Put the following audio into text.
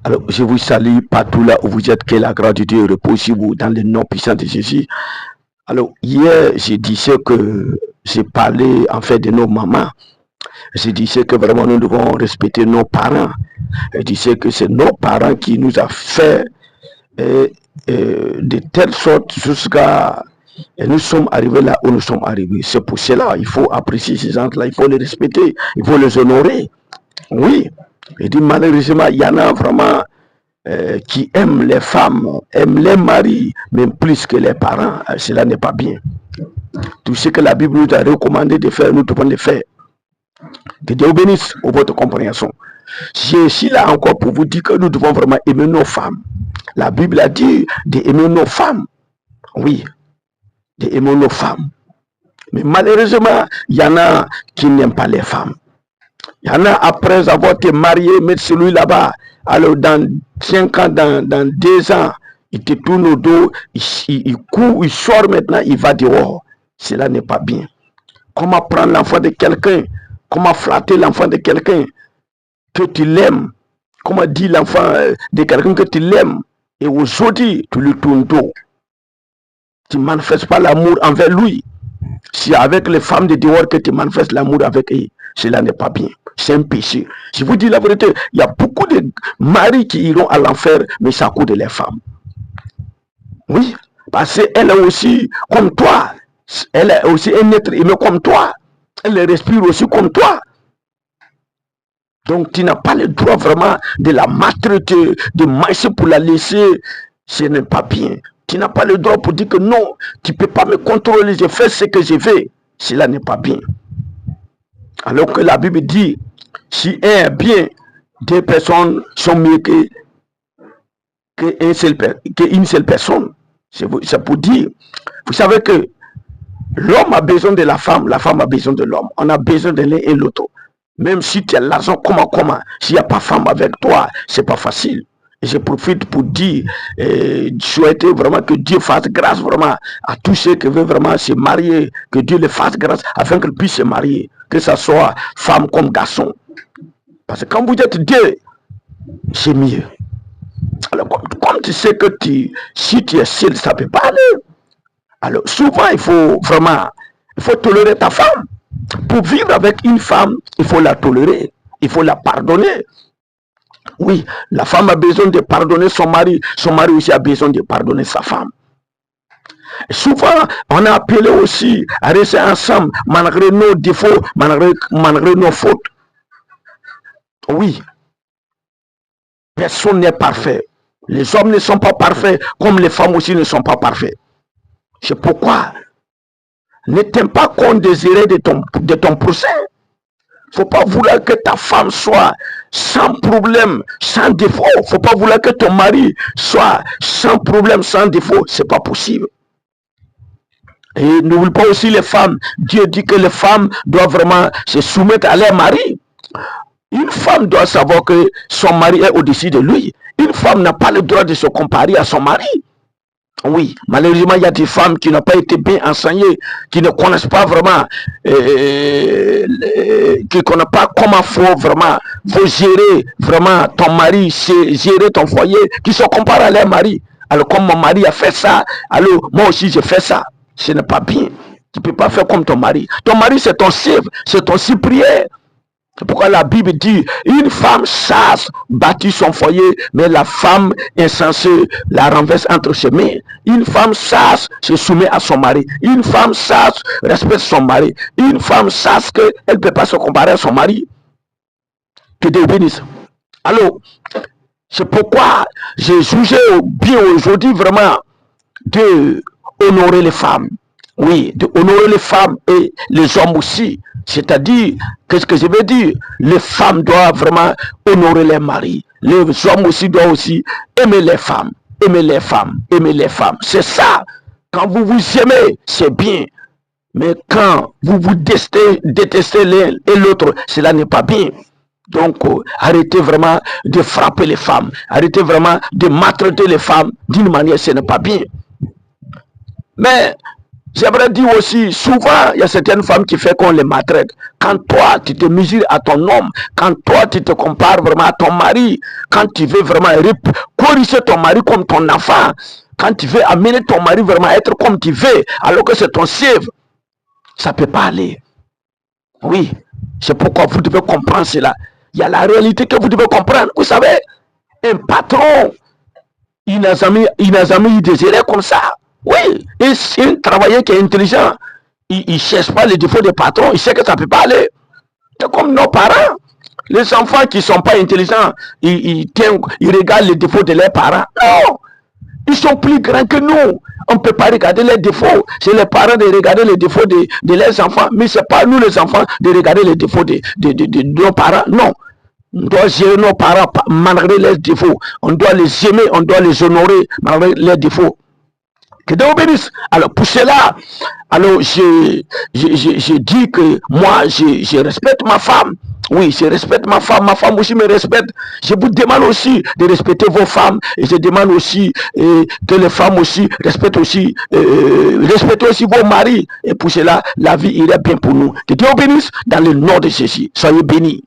Alors, je vous salue partout là où vous êtes, que la grâce de Dieu repose sur vous dans le nom puissant de Jésus. Alors, hier, je disais que j'ai parlé en fait de nos mamans. Je disais que vraiment nous devons respecter nos parents. Je disais que c'est nos parents qui nous ont fait de telle sorte jusqu'à... Et nous sommes arrivés là où nous sommes arrivés. C'est pour cela il faut apprécier ces gens-là, il faut les respecter, il faut les honorer. Oui. Et dit malheureusement, il y en a vraiment qui aiment les femmes, aiment les maris, même plus que les parents. Cela n'est pas bien. Tout ce que la Bible nous a recommandé de faire, nous devons le faire. Que Dieu bénisse pour votre compréhension. Je suis là encore pour vous dire que nous devons vraiment aimer nos femmes. La Bible a dit d'aimer nos femmes. Oui, d'aimer nos femmes. Mais malheureusement, il y en a qui n'aiment pas les femmes. Il y en a après avoir été marié, mettre celui là-bas. Alors dans 5 ans, dans 2 ans, il te tourne au dos, il court, il sort maintenant, il va dehors. Cela n'est pas bien. Comment prendre l'enfant de quelqu'un? Comment flatter l'enfant de quelqu'un que tu l'aimes? Comment dire l'enfant de quelqu'un que tu l'aimes? Et aujourd'hui, tu lui tournes dos. Tu ne manifestes pas l'amour envers lui. C'est avec les femmes de dehors que tu manifestes l'amour avec eux. Cela n'est pas bien. C'est un péché. Je vous dis la vérité, il y a beaucoup de maris qui iront à l'enfer, mais ça coûte les femmes. Oui, parce qu'elle est aussi comme toi. Elle est aussi un être humain comme toi. Elle respire aussi comme toi. Donc tu n'as pas le droit vraiment de la maltraiter, de marcher pour la laisser. Ce n'est pas bien. Tu n'as pas le droit pour dire que non, tu ne peux pas me contrôler, je fais ce que je veux. Cela n'est pas bien. Alors que la Bible dit, si un bien, 2 personnes sont mieux qu'une seule personne. C'est pour dire, vous savez que l'homme a besoin de la femme a besoin de l'homme. On a besoin de l'un et l'autre. Même si tu as l'argent, comment, s'il n'y a pas de femme avec toi, c'est pas facile. Et je profite pour dire, souhaiter vraiment que Dieu fasse grâce vraiment à tous ceux qui veulent vraiment se marier, que Dieu les fasse grâce afin qu'ils puissent se marier, que ce soit femme comme garçon. Parce que quand vous êtes 2, c'est mieux. Alors, comme tu sais que si tu es seul, ça ne peut pas aller. Alors, souvent, il faut tolérer ta femme. Pour vivre avec une femme, il faut la tolérer, il faut la pardonner. Oui, la femme a besoin de pardonner son mari aussi a besoin de pardonner sa femme. Et souvent, on a appelé aussi à rester ensemble, malgré nos défauts, malgré nos fautes. Oui, personne n'est parfait. Les hommes ne sont pas parfaits, comme les femmes aussi ne sont pas parfaites. C'est pourquoi ne tiens pas compte des erreurs de ton prochain. Il ne faut pas vouloir que ta femme soit sans problème, sans défaut. Il ne faut pas vouloir que ton mari soit sans problème, sans défaut. Ce n'est pas possible. Et n'oublie pas aussi les femmes. Dieu dit que les femmes doivent vraiment se soumettre à leur mari. Une femme doit savoir que son mari est au-dessus de lui. Une femme n'a pas le droit de se comparer à son mari. Oui, malheureusement, il y a des femmes qui n'ont pas été bien enseignées, qui ne connaissent pas vraiment, qui ne connaissent pas comment faut gérer vraiment ton mari, gérer ton foyer, qui se comparent à leur mari. Alors, comme mon mari a fait ça, alors moi aussi je fais ça. Ce n'est pas bien. Tu ne peux pas faire comme ton mari. Ton mari, c'est ton chef, c'est ton supérieur. C'est pourquoi la Bible dit, une femme sage bâtit son foyer, mais la femme insensée la renverse entre ses mains. Une femme sage se soumet à son mari. Une femme sage respecte son mari. Une femme sage qu'elle ne peut pas se comparer à son mari. Que Dieu bénisse. Alors, c'est pourquoi j'ai jugé bien aujourd'hui vraiment de honorer les femmes. Oui, de honorer les femmes et les hommes aussi. C'est-à-dire, qu'est-ce que je veux dire? Les femmes doivent vraiment honorer les maris. Les hommes aussi doivent aussi aimer les femmes. Aimer les femmes. Aimer les femmes. C'est ça. Quand vous vous aimez, c'est bien. Mais quand vous vous détestez l'un et l'autre, cela n'est pas bien. Donc, arrêtez vraiment de frapper les femmes. Arrêtez vraiment de maltraiter les femmes d'une manière, ce n'est pas bien. Mais J'aimerais dire aussi, souvent, il y a certaines femmes qui font qu'on les maltraite. Quand toi, tu te mesures à ton homme, quand toi, tu te compares vraiment à ton mari, quand tu veux vraiment corriger ton mari comme ton enfant, quand tu veux amener ton mari vraiment à être comme tu veux, alors que c'est ton chef, ça ne peut pas aller. Oui, c'est pourquoi vous devez comprendre cela. Il y a la réalité que vous devez comprendre. Vous savez, un patron, il n'a jamais eu des erreurs comme ça. Oui, et c'est un travailleur qui est intelligent. Il ne cherche pas les défauts des patrons. Il sait que ça ne peut pas aller. C'est comme nos parents. Les enfants qui ne sont pas intelligents, ils regardent les défauts de leurs parents. Non, ils sont plus grands que nous. On ne peut pas regarder les défauts. C'est les parents de regarder les défauts de leurs enfants. Mais ce n'est pas nous les enfants de regarder les défauts de nos parents. Non. On doit gérer nos parents malgré leurs défauts. On doit les aimer, on doit les honorer malgré leurs défauts. Que Dieu vous bénisse. Alors pour cela, alors je dis que moi, je respecte ma femme. Oui, je respecte ma femme aussi me respecte. Je vous demande aussi de respecter vos femmes et je demande aussi que les femmes aussi respectent aussi, respectez aussi vos maris. Et pour cela, la vie irait bien pour nous. Que Dieu vous bénisse dans le nom de Jésus. Soyez bénis.